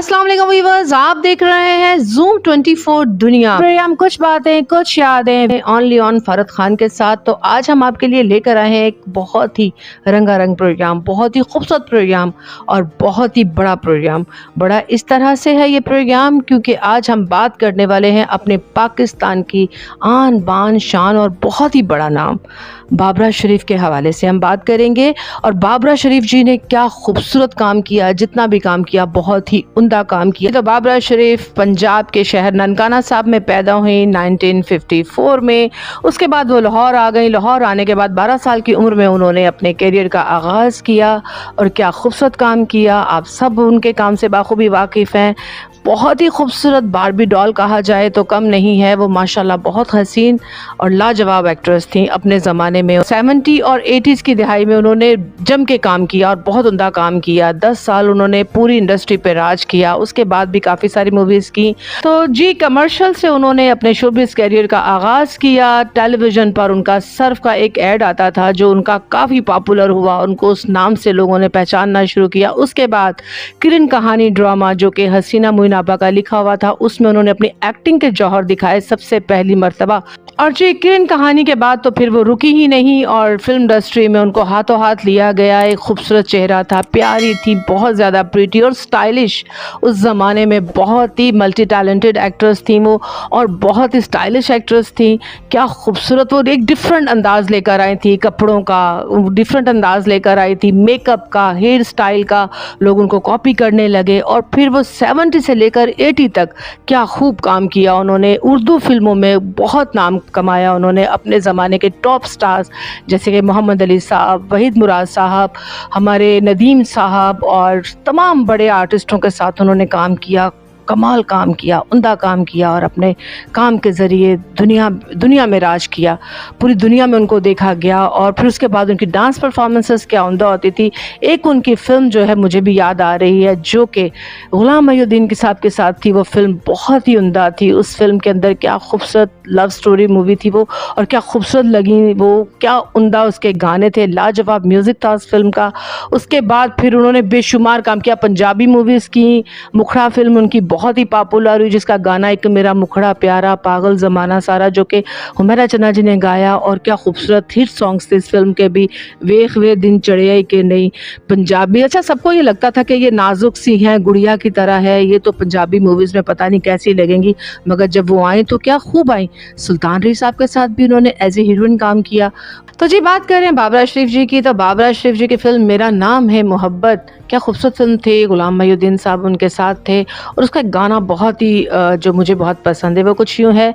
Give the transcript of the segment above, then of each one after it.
अस्सलाम वालेकुम व्यूअर्स, आप देख रहे हैं Zoom 24 दुनिया प्रोग्राम। कुछ बातें कुछ यादें ओनली ऑन फरहत खान के साथ। तो आज हम आपके लिए लेकर आए हैं एक बहुत ही रंगारंग प्रोग्राम, बहुत ही खूबसूरत प्रोग्राम और बहुत ही बड़ा प्रोग्राम। बड़ा इस तरह से है ये प्रोग्राम क्योंकि आज हम बात करने वाले हैं अपने पाकिस्तान की आन बान शान और बहुत ही बड़ा नाम बाबरा शरीफ के हवाले से हम बात करेंगे। और बाबरा शरीफ जी ने क्या खूबसूरत काम किया, जितना भी काम किया बहुत ही उम्दा काम किया। तो बाबरा शरीफ पंजाब के शहर ननकाना साहब में पैदा हुई 1954 में। उसके बाद वो लाहौर आ गई। लाहौर आने के बाद 12 साल की उम्र में उन्होंने अपने करियर का आगाज़ किया और क्या खूबसूरत काम किया। आप सब उनके काम से बाखूबी वाकिफ़ हैं। बहुत ही खूबसूरत बारबी डॉल कहा जाए तो कम नहीं है। वो माशाल्लाह बहुत हसीन और लाजवाब एक्ट्रेस थी अपने ज़माने में। 70 और 80s की दिहाई में उन्होंने जम के काम किया और बहुत उम्दा काम किया। 10 साल उन्होंने पूरी इंडस्ट्री पे राज किया। उसके बाद भी काफ़ी सारी मूवीज़ की। तो जी कमर्शियल से उन्होंने अपने शोबिज़ कैरियर का आगाज़ किया। टेलीविज़न पर उनका सर्फ का एक ऐड आता था जो उनका काफ़ी पॉपुलर हुआ। उनको उस नाम से लोगों ने पहचानना शुरू किया। उसके बाद किरण कहानी ड्रामा जो कि हसीना मुइनाबा का लिखा हुआ था, उसमें उन्होंने अपनी एक्टिंग के जौहर दिखाए सबसे पहली मर्तबा। और जी किरण कहानी के बाद तो फिर वो रुकी ही नहीं और फिल्म इंडस्ट्री में उनको हाथों हाथ लिया गया। एक खूबसूरत चेहरा था, प्यारी थी, बहुत ज़्यादा प्रीटी और स्टाइलिश। उस ज़माने में बहुत ही मल्टी टैलेंटेड एक्ट्रेस थी वो और बहुत ही स्टाइलिश एक्ट्रेस थी। क्या खूबसूरत, वो एक डिफरेंट अंदाज़ लेकर आई थी, कपड़ों का डिफरेंट अंदाज़ लेकर आई थी, मेकअप का, हेयर स्टाइल का। लोग उनको कॉपी करने लगे और फिर वो 70 से लेकर 80 तक क्या खूब काम किया उन्होंने। उर्दू फिल्मों में बहुत नाम कमाया उन्होंने। अपने ज़माने के टॉप स्टार्स जैसे कि मोहम्मद अली साहब, वहीद मुराद साहब, हमारे नदीम साहब और तमाम बड़े आर्टिस्टों के साथ उन्होंने काम किया। कमाल काम किया, उम्दा काम किया और अपने काम के ज़रिए दुनिया में राज किया। पूरी दुनिया में उनको देखा गया। और फिर उसके बाद उनकी डांस परफॉर्मेंसेस क्या उम्दा होती थी। एक उनकी फ़िल्म जो है मुझे भी याद आ रही है जो कि ग़ुलाम मोहिउद्दीन साहब के साथ थी। वो फ़िल्म बहुत ही उम्दा थी। उस फिल्म के अंदर क्या खूबसूरत लव स्टोरी मूवी थी वो और क्या खूबसूरत लगी वो, क्या उम्दा उसके गाने थे, लाजवाब म्यूज़िक था उस फिल्म का। उसके बाद फिर उन्होंने बेशुमार काम किया, पंजाबी मूवीज़ की। मुखड़ा फिल्म उनकी बहुत ही पॉपुलर हुई जिसका गाना एक मेरा मुखड़ा प्यारा, पागल ज़माना सारा, जो कि हुमैरा चन्ना जी ने गाया। और क्या खूबसूरत हिट सॉन्ग्स थे इस फिल्म के भी, वेख वे दिन चढ़िया के नहीं, पंजाबी। अच्छा, सबको ये लगता था कि ये नाजुक सी हैं, गुड़िया की तरह है, ये तो पंजाबी मूवीज़ में पता नहीं कैसी लगेंगी, मगर जब वो आई तो क्या खूब आई। सुल्तान रही साहब के साथ भी उन्होंने एज ए हीरोइन काम किया। तो जी बात करें बाबरा शरीफ जी की, तो बाबरा शरीफ जी की फ़िल्म मेरा नाम है मोहब्बत क्या खूबसूरत फिल्म थी। ग़ुलाम मोहिउद्दीन साहब उनके साथ थे और उसका गाना बहुत ही जो मुझे बहुत पसंद है वो कुछ यूँ है,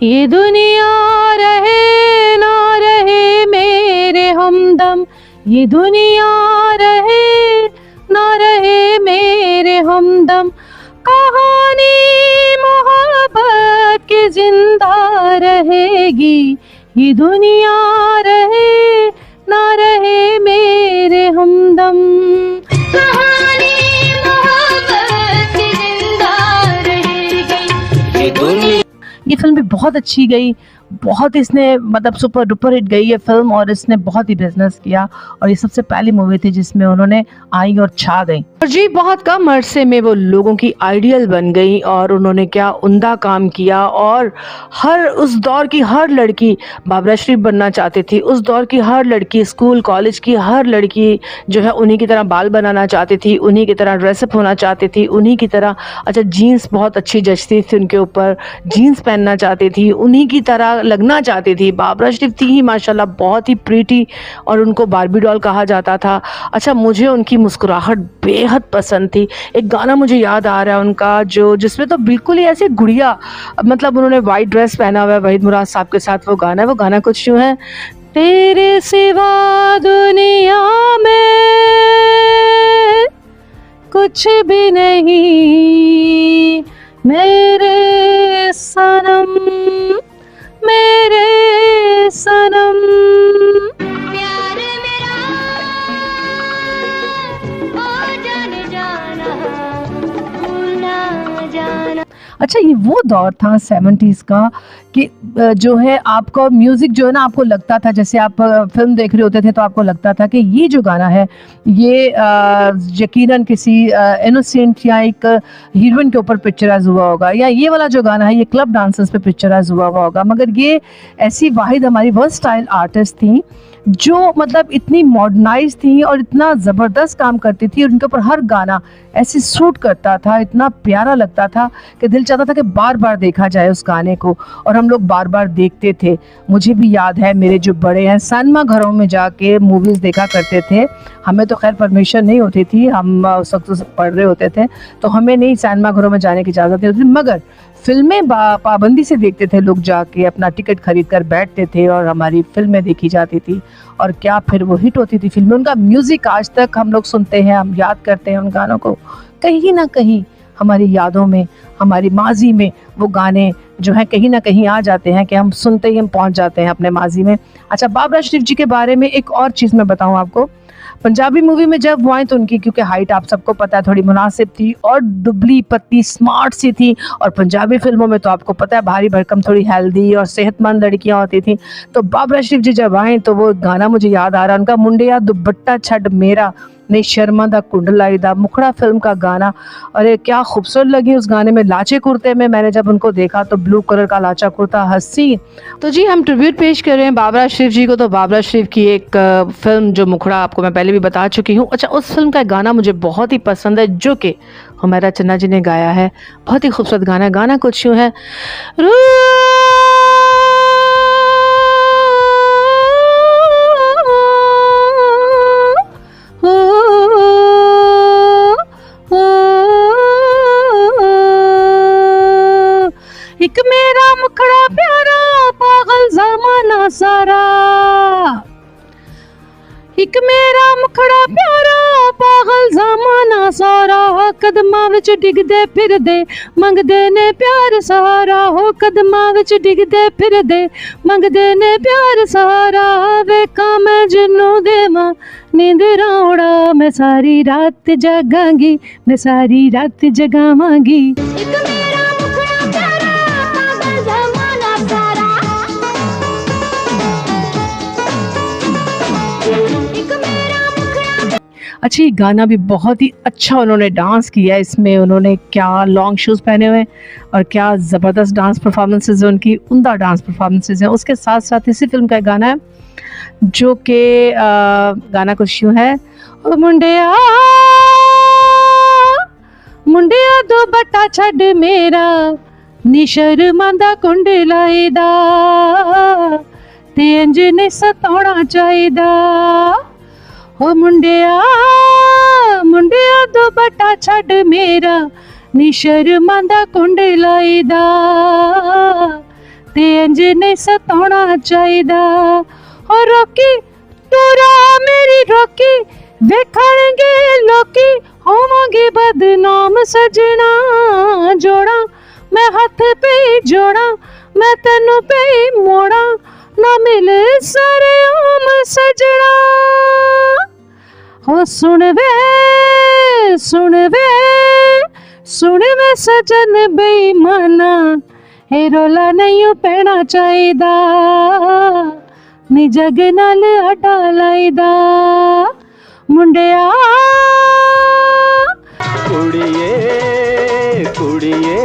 ये दुनिया रहे ना रहे मेरे हमदम, ये दुनिया रहे ना रहे मेरे हमदम, कहानी मोहब्बत की जिंदा रहेगी, ये दुनिया रहे ना रहे मेरे हमदम। कहानी मोहब्बत की जिंदा रहेगी ये दुनिया। ये फिल्म भी बहुत अच्छी गई, बहुत इसने मतलब सुपर डुपर हिट गई ये फिल्म और इसने बहुत ही बिजनेस किया। और ये सबसे पहली मूवी थी जिसमें उन्होंने आई और छा गई। और जी बहुत कम अरसे में वो लोगों की आइडियल बन गई और उन्होंने क्या उम्दा काम किया। और हर उस दौर की हर लड़की बाबरा शरीफ बनना चाहती थी। उस दौर की हर लड़की, स्कूल कॉलेज की हर लड़की जो है उन्हीं की तरह बाल बनाना चाहती थी, उन्हीं की तरह ड्रेसअप होना चाहती थी, उन्हीं की तरह। अच्छा, जीन्स बहुत अच्छी जचती थी उनके ऊपर, जीन्स पहनना चाहती थी, उन्हीं की तरह लगना चाहती थी। बाबरा शरीफ थी ही माशाल्लाह बहुत ही प्रीटी और उनको बारबी डॉल कहा जाता था। अच्छा, मुझे उनकी मुस्कुराहट बेहद पसंद थी। एक गाना मुझे याद आ रहा है उनका जो जिसमें तो बिल्कुल ही ऐसे गुड़िया, मतलब उन्होंने वाइट ड्रेस पहना हुआ है, वहीद मुराद साहब के साथ वो गाना है। वो गाना कुछ यूँ है, तेरे सिवा दुनिया में कुछ भी नहीं मेरे सनम, मेरे सनम। प्यार मेरा ओ जाने जाना भूल ना जाना। अच्छा, ये वो दौर था 70s का कि जो है आपका म्यूज़िक जो है ना, आपको लगता था जैसे आप फ़िल्म देख रहे होते थे तो आपको लगता था कि ये जो गाना है ये यकीनन किसी इनोसेंट या एक हीरोइन के ऊपर पिक्चराइज़ हुआ होगा, या ये वाला जो गाना है ये क्लब डांसर्स पे पिक्चराइज़ हुआ होगा। मगर ये ऐसी वाहिद हमारी वर्सटाइल आर्टिस्ट थी जो मतलब इतनी मॉडर्नाइज़ थी और इतना ज़बरदस्त काम करती थी, और उनके ऊपर हर गाना ऐसे सूट करता था, इतना प्यारा लगता था कि दिल चाहता था कि बार-बार देखा जाए उस गाने को, और हम लोग बार-बार देखते थे। मुझे भी याद है, मेरे जो बड़े हैं सिनेमा घरों में जाके मूवीज़ देखा करते थे। हमें तो खैर परमिशन नहीं होती थी, हम उस वक्त तो पढ़ रहे होते थे, तो हमें नहीं सिनेमा घरों में जाने की इजाज़त नहीं होती थी, मगर फ़िल्में पाबंदी से देखते थे लोग, जाके अपना टिकट खरीद कर बैठते थे और हमारी फ़िल्में देखी जाती थी। और क्या फिर वो हिट होती थी फ़िल्में, उनका म्यूज़िक आज तक हम लोग सुनते हैं, हम याद करते हैं उन गानों को। कहीं न कहीं हमारी यादों में, हमारी माज़ी में वो गाने जो हैं कहीं न कहीं आ जाते हैं कि हम सुनते ही हम पहुँच जाते हैं अपने माज़ी में। अच्छा, बाबरा शरीफ जी के बारे में एक और चीज़ मैं बताऊँ आपको, पंजाबी मूवी में जब वो आई तो उनकी क्योंकि हाइट आप सबको पता है थोड़ी मुनासिब थी और दुबली पतली स्मार्ट सी थी, और पंजाबी फिल्मों में तो आपको पता है भारी भरकम थोड़ी हेल्दी और सेहतमंद लड़कियां होती थी। तो बाबरा शरीफ जी जब आए तो वो गाना मुझे याद आ रहा है उनका, मुंडिया दुपट्टा छड़ मेरा नहीं शर्मा दा कुंडलाई दा, मुखड़ा फिल्म का गाना। अरे क्या खूबसूरत लगी उस गाने में, लाचे कुर्ते में मैंने जब उनको देखा तो ब्लू कलर का लाचा कुर्ता, हंसी। तो जी हम ट्रिब्यूट पेश कर रहे हैं बाबरा शरीफ जी को। तो बाबरा शरीफ की एक फिल्म जो मुखड़ा, आपको मैं पहले भी बता चुकी हूँ। अच्छा, उस फिल्म का गाना मुझे बहुत ही पसंद है जो कि हुमैरा चन्ना जी ने गाया है, बहुत ही खूबसूरत गाना है। गाना कुछ यूँ है, एक मेरा मुखड़ा प्यारा पागल ज़माना सारा, एक मेरा मुखड़ा प्यारा पागल ज़माना सारा, कदमां विच डिगदे फिरदे मंगदे ने प्यार सहारा, हो कदमां विच डिगदे फिरदे मंगदे ने प्यार सहारा, वेखां मैं जिन्नू देवां नींदरां उड़ा, मैं सारी रात जगांगी, मैं सारी रात जगावांगी। एक मेरा मुखड़ा प्यारा पागल ज़माना सारा, एक मेरा मुखड़ा। अच्छा, ये गाना भी बहुत ही अच्छा उन्होंने डांस किया है इसमें, उन्होंने क्या लॉन्ग शूज़ पहने हुए हैं और क्या ज़बरदस्त डांस परफॉर्मेंसेज हैं उनकी, उम्दा डांस परफॉर्मेंसेज हैं। उसके साथ साथ इसी फिल्म का एक गाना है जो कि गाना कुछ यूँ है, ओ मुंडिया मुंडिया दुपट्टा छड़ मेरा नी शर्मांदा कुंडलाई दा, ते इंज नहीं सताउणा चाहिदा, हो मुंडिया मुंडिया दुपट्टा छड़ मेरा नी शर्मांदा कुंडलाई दा, ते इंज नहीं सताउणा चाहिदा, हो रोकी टूरा मेरी रोकी वेखणगे लोकी, होवांगे बदनाम सजना, जोड़ा मैं हथ पे जोड़ा मैं तेनू पे मोड़ा, ना मिल सारे आम सजना, हो सुन वे सुन वे सुन वे सजन बेईमाना, हे रोला नहीं पैना चाहिदा, नी जग नाल अड्डा लाईदा, मुंडिया कुड़िए कुड़िए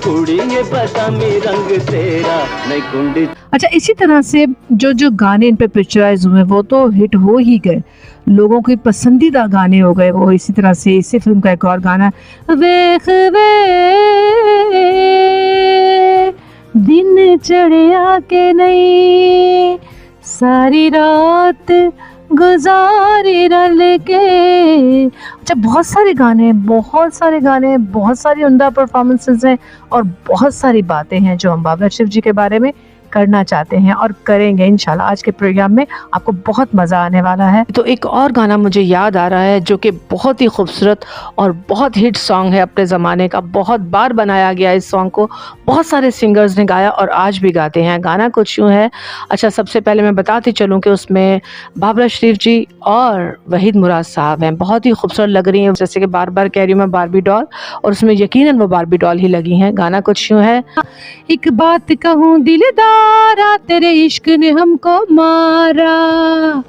कुड़िए बदामी रंग तेरा नहीं कुंडी। अच्छा, इसी तरह से जो जो गाने इन पे पिक्चराइज हुए वो तो हिट हो ही गए, लोगों के पसंदीदा गाने हो गए वो। इसी तरह से इसी फिल्म का एक और गाना है, वेख वे दिन चढ़िया के नहीं सारी रात गुजारी रल के। अच्छा, बहुत सारे गाने बहुत सारी उम्दा परफॉर्मेंसेस हैं और बहुत सारी बातें हैं जो हम बाबरा शरीफ जी के बारे में करना चाहते हैं और करेंगे इंशाल्लाह। आज के प्रोग्राम में आपको बहुत मज़ा आने वाला है। तो एक और गाना मुझे याद आ रहा है जो कि बहुत ही खूबसूरत और बहुत हिट सॉन्ग है अपने ज़माने का, बहुत बार बनाया गया इस सॉन्ग को, बहुत सारे सिंगर्स ने गाया और आज भी गाते हैं। गाना कुछ यूँ है। अच्छा, सबसे पहले मैं बताती चलूँ कि उसमें बाबरा शरीफ जी और वहीद मुराद साहब हैं, बहुत ही खूबसूरत लग रही हैं, जैसे कि बार बार कह रही हूँ मैं बारबी डॉल, और उसमें यकीनन वो बारबी डॉल ही लगी हैं। गाना कुछ यूँ है। एक बात कहूँ दिलदारा, तेरे इश्क ने हमको मारा,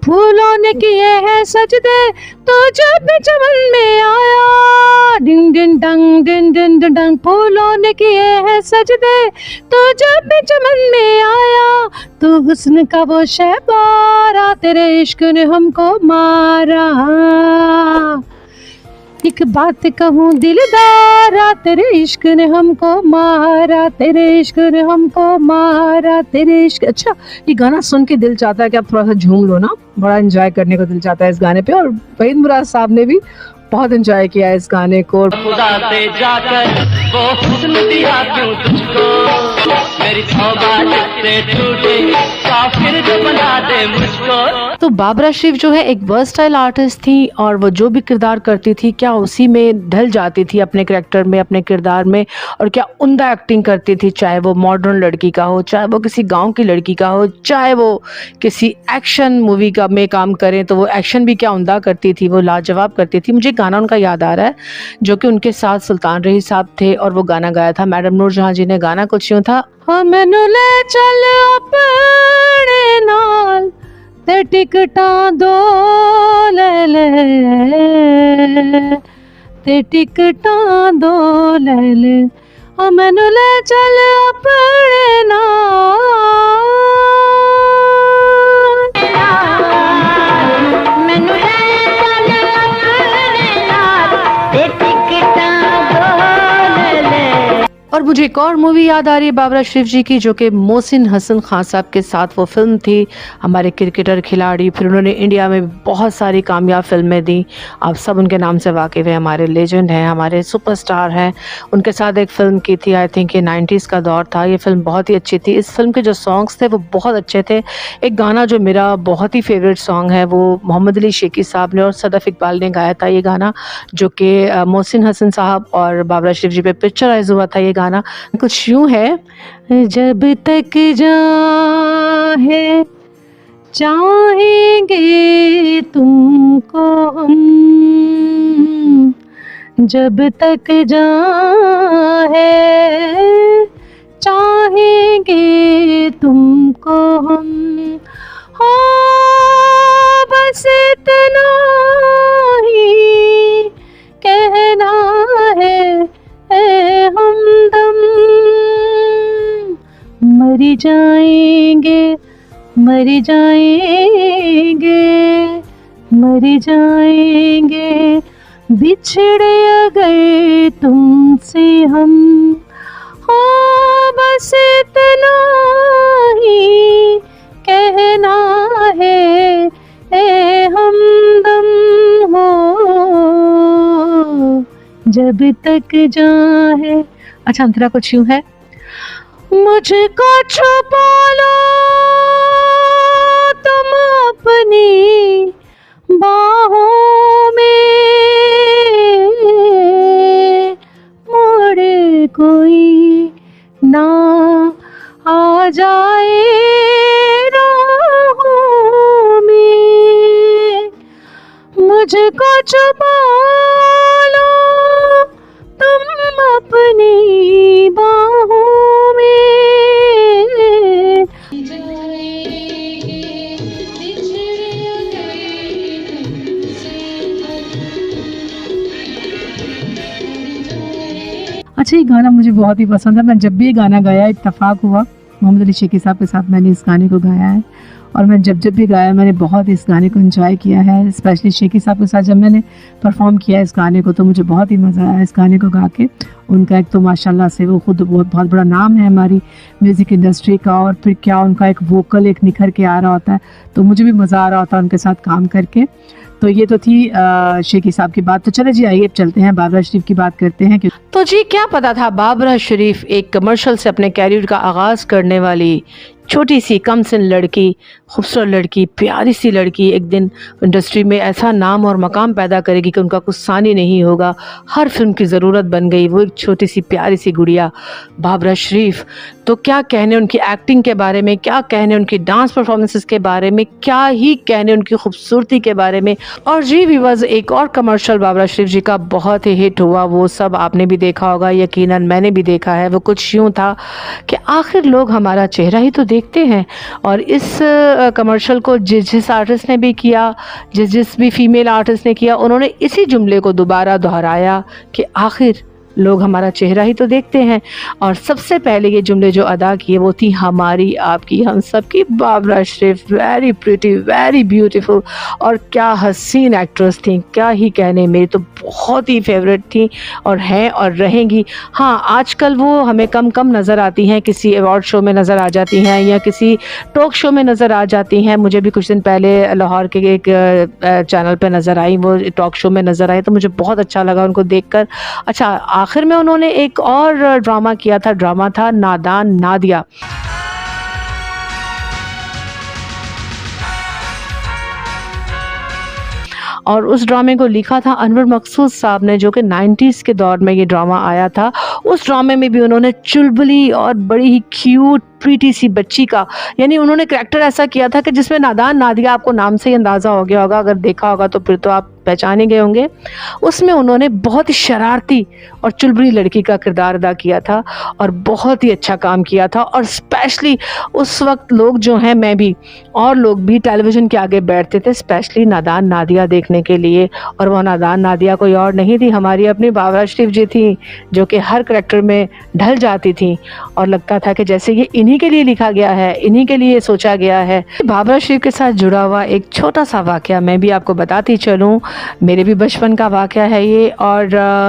फूलों ने किए हैं सजदे तो जब भी चमन में आया, डिंग डिंग डंग डिंग डिंग डिंग डंग, फूलों ने किए हैं सजदे तो जब भी चमन में आया, तू हुस्न का वो शहबारा, तेरे इश्क ने हमको मारा। एक बात कहूँ दिलदारा, तेरे इश्क ने हमको मारा, तेरे इश्क ने हमको मारा, तेरे इश्क। अच्छा, ये गाना सुन के दिल चाहता है कि आप थोड़ा सा झूम लो ना, बड़ा एंजॉय करने को दिल चाहता है इस गाने पे। और वहीद मुराद साहब ने भी बहुत एंजॉय किया है इस गाने को। खुदा से जाकर वो हुस्न दिया क्यों तुझको, मेरी तौबा से टूटे काफिर जो बना दे मुझको। तो बाबरा शरीफ जो है एक वर्सटाइल आर्टिस्ट थी और वो जो भी किरदार करती थी क्या उसी में ढल जाती थी अपने करैक्टर में, अपने किरदार में, और क्या उम्दा एक्टिंग करती थी, चाहे वो मॉडर्न लड़की का हो, चाहे वो किसी गांव की लड़की का हो, चाहे वो किसी एक्शन मूवी का में काम करें तो वो एक्शन भी क्या उम्दा करती थी, वो लाजवाब करती थी। मुझे गाना उनका याद आ रहा है जो कि उनके साथ सुल्तान रही साहब थे और वो गाना गाया था मैडम नूरजहां जी ने। गाना कुछ यूँ था। हाँ मैनू ले चल अपने नाल ते टिकटां दो ले ले, ते टिकटां दो ले ले, हाँ मैनू ले चल अपने नाल, मैनू ले चल अपने नाल ते टिकटां दो ले ले। और मुझे एक और मूवी याद आ रही है बाबरा शरीफ जी की जो कि मोहसिन हसन खान साहब के साथ वो फिल्म थी, हमारे क्रिकेटर खिलाड़ी। फिर उन्होंने इंडिया में बहुत सारी कामयाब फिल्में दी, आप सब उनके नाम से वाकिफ़ हैं, हमारे लेजेंड हैं, हमारे सुपरस्टार हैं। उनके साथ एक फ़िल्म की थी, आई थिंक ये 90s का दौर था, ये फ़िल्म बहुत ही अच्छी थी। इस फिल्म के जो सॉन्ग्स थे वो बहुत अच्छे थे। एक गाना जो मेरा बहुत ही फेवरेट सॉन्ग है वो मोहम्मद अली शेखी साहब ने और सदफ़ इकबाल ने गाया था ये गाना, जो कि मोहसिन हसन साहब और बाबरा शरीफ जी पे पिक्चराइज हुआ था। ये गाना कुछ यूँ है। जब तक चाहे चाहेंगे तुमको हम, जब तक चाहे चाहेंगे तुमको हम, हो बस इतना ही कहना है ए हमदम, मर जाएंगे मर जाएंगे मर जाएंगे, बिछड़े अगर तुमसे हम, हो बस इतना ही कहना है ए हमदम, हो जब तक जाए। अच्छा, अंतरा कुछ यूँ है। मुझको छुपा लो तुम अपनी बाहों में, मोड़ कोई ना आ जाए राहों में, मुझको छुपा लो तुम अपनी बाहों में। अच्छा, ये गाना मुझे बहुत ही पसंद है। मैं जब भी ये गाना गाया, इत्तेफाक हुआ मोहम्मद अली शेखी साहब के साथ मैंने इस गाने को गाया है और मैं जब भी गाया मैंने बहुत इस गाने को एंजॉय किया है। स्पेशली शेखी साहब के साथ जब मैंने परफॉर्म किया इस गाने को तो मुझे बहुत ही मज़ा आया इस गाने को गा के। उनका एक तो माशाल्लाह से वो खुद बहुत बड़ा नाम है हमारी म्यूज़िक इंडस्ट्री का, और फिर क्या उनका एक वोकल एक निखर के आ रहा होता है, तो मुझे भी मज़ा आ रहा होता है उनके साथ काम करके। तो ये तो थी शेखी साहब की बात। तो चले जी, आइए अब चलते हैं बाबरा शरीफ की बात करते हैं। तो जी क्या पता था बाबरा शरीफ एक कमर्शियल से अपने कैरियर का आगाज़ करने वाली छोटी सी कम सिन लड़की, खूबसूरत लड़की, प्यारी सी लड़की एक दिन इंडस्ट्री में ऐसा नाम और मकाम पैदा करेगी कि उनका कुछ सानी नहीं होगा, हर फिल्म की ज़रूरत बन गई वो एक छोटी सी प्यारी सी गुड़िया बाबरा शरीफ। तो क्या कहने उनकी एक्टिंग के बारे में, क्या कहने उनकी डांस परफॉर्मेंसेस के बारे में, क्या ही कहने उनकी खूबसूरती के बारे में। और जी व्यूअर्स, एक और कमर्शियल बाबरा शरीफ जी का बहुत ही हिट हुआ, वो सब आपने भी देखा होगा, यकीनन मैंने भी देखा है। वो कुछ यूँ था कि आखिर लोग हमारा चेहरा ही तो देखते हैं। और इस कमर्शियल को जिस आर्टिस्ट ने भी किया, जिस भी फीमेल आर्टिस्ट ने किया, उन्होंने इसी जुमले को दोबारा दोहराया कि आखिर लोग हमारा चेहरा ही तो देखते हैं। और सबसे पहले ये जुमले जो अदा किए वो थी हमारी, आपकी, हम सब की बाबरा शरीफ। वेरी प्रिटी, वेरी ब्यूटीफुल, और क्या हसीन एक्ट्रेस थी, क्या ही कहने। मेरी तो बहुत ही फेवरेट थी और हैं और रहेंगी। हाँ, आजकल वो हमें कम कम नज़र आती हैं, किसी अवार्ड शो में नज़र आ जाती हैं या किसी टॉक शो में नज़र आ जाती हैं। मुझे भी कुछ दिन पहले लाहौर के एक चैनल पे नज़र आई, वो टॉक शो में नज़र आई, तो मुझे बहुत अच्छा लगा उनको देखकर। अच्छा, आखिर में उन्होंने एक और ड्रामा किया था, ड्रामा था नादान नादिया। और उस ड्रामे को लिखा था अनवर मकसूद साहब ने, जो कि 90s के दौर में ये ड्रामा आया था। उस ड्रामे में भी उन्होंने चुलबुली और बड़ी ही क्यूट प्रीटी सी बच्ची का, यानी उन्होंने करैक्टर ऐसा किया था कि जिसमें नादान नादिया, आपको नाम से ही अंदाज़ा हो गया होगा, अगर देखा होगा तो फिर तो आप पहचान ही गए होंगे। उसमें उन्होंने बहुत ही शरारती और चुलबुली लड़की का किरदार अदा किया था और बहुत ही अच्छा काम किया था। और स्पेशली उस वक्त लोग जो हैं, मैं भी और लोग भी टेलीविज़न के आगे बैठते थे स्पेशली नादान नादिया देखने के लिए। और वो नादान नादिया कोई और नहीं थी, हमारी अपनी बाबरा शरीफ जी थी, जो कि हर करैक्टर में ढल जाती थी और लगता था कि जैसे ये इन्हीं के लिए लिखा गया है, इन्हीं के लिए सोचा गया है। बाबरा शरीफ के साथ जुड़ा हुआ एक छोटा सा वाक़या मैं भी आपको बताती चलूँ। मेरे भी बचपन का वाक़या है ये। और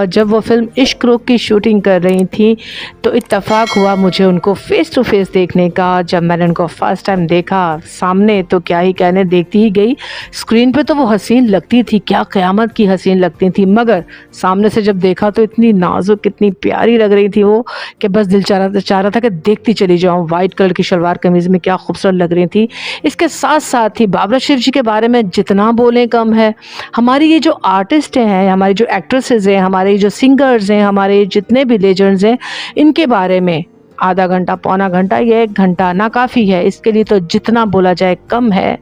जब वो फिल्म इश्क रोक की शूटिंग कर रही थी तो इत्तेफाक हुआ मुझे उनको फ़ेस टू फेस देखने का। जब मैंने उनको फ़र्स्ट टाइम देखा सामने तो क्या ही कहने, देखती ही गई। स्क्रीन पे तो वो हसीन लगती थी, क्या क़यामत की हसीन लगती थी, मगर सामने से जब देखा तो इतनी नाजुक, इतनी प्यारी लग रही थी वो कि बस दिल चाह रहा था कि देखती चली जाऊँ। वाइट कलर की शलवार कमीज़ में क्या खूबसूरत लग रही थी। इसके साथ साथ ही बाबरा शरीफ जी के बारे में जितना बोलें कम है। हमारी ये जो आर्टिस्ट हैं, हमारी जो एक्ट्रेसेस हैं, हमारे जो सिंगर्स हैं, हमारे जितने भी लेजेंड्स हैं, इनके बारे में आधा घंटा, पौना घंटा या 1 घंटा ना काफ़ी है। इसके लिए तो जितना बोला जाए कम है।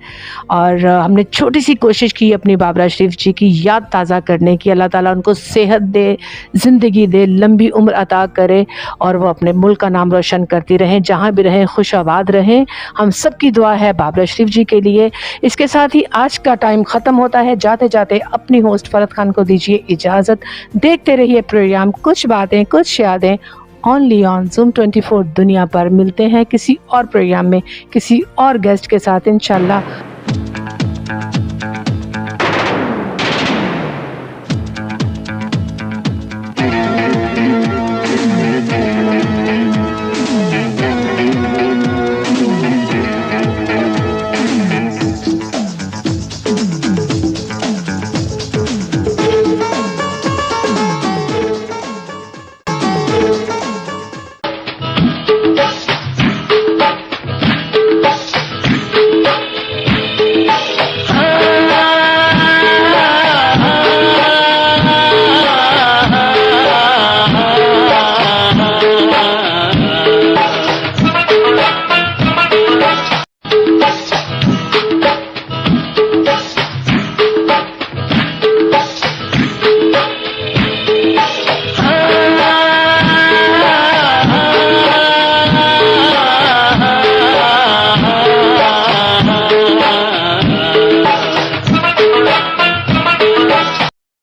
और हमने छोटी सी कोशिश की अपनी बाबरा शरीफ जी की याद ताज़ा करने की। अल्लाह ताला उनको सेहत दे, ज़िंदगी दे, लंबी उम्र अता करे और वो अपने मुल्क का नाम रोशन करती रहें, जहाँ भी रहें खुश आबाद रहें। हम सब की दुआ है बाबरा शरीफ जी के लिए। इसके साथ ही आज का टाइम ख़त्म होता है। जाते जाते अपनी होस्ट फरहत खान को दीजिए इजाज़त। देखते रहिए प्रोग्राम कुछ बातें कुछ यादें, ओनली ऑन Zoom 24 दुनिया पर। मिलते हैं किसी और प्रोग्राम में किसी और गेस्ट के साथ इंशाल्लाह।